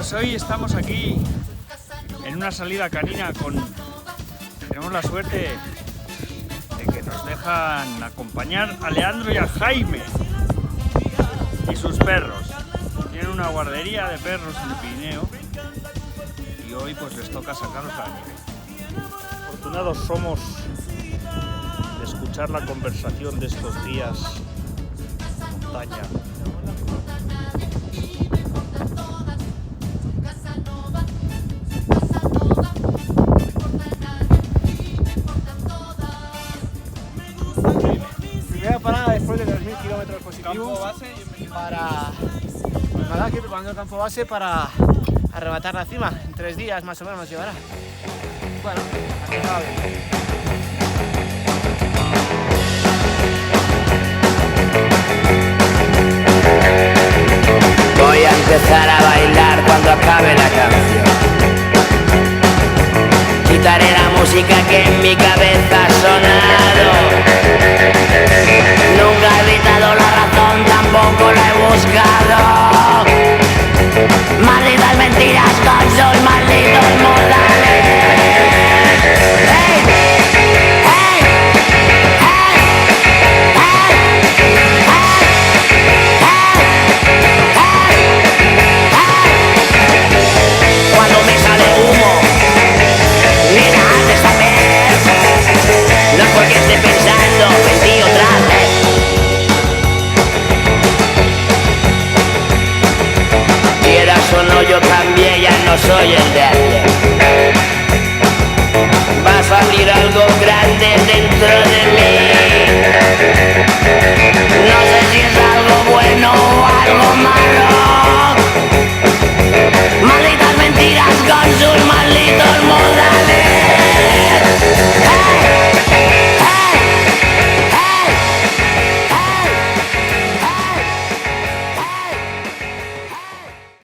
pues hoy estamos aquí en una salida canina tenemos la suerte de que nos dejan acompañar a Leandro y a Jaime y sus perros. Tienen una guardería de perros en el Pirineo y hoy pues les toca sacarlos a la nieve. Afortunados somos de escuchar la conversación de estos días en montaña. Primera parada después de 3.000 kilómetros positivos. Campo base y para nada, que preparando el campo base para arrebatar la cima. En 3 días más o menos nos llevará. Bueno, aquí va bien. Voy a empezar a bailar cuando acabe la canción. Quitaré la música que en mi cabeza ha sonado. Nunca he evitado la razón, tampoco la he buscado. Malditas mentiras con sus malditos modales. ¡Hey! ¡Hey! ¡Hey! Cuando me sale humo, mira, has de saber. No es porque esté pensando en ti otra vez. Quieras o no, yo cambié, ya no soy el de ayer. Va a salir algo grande dentro de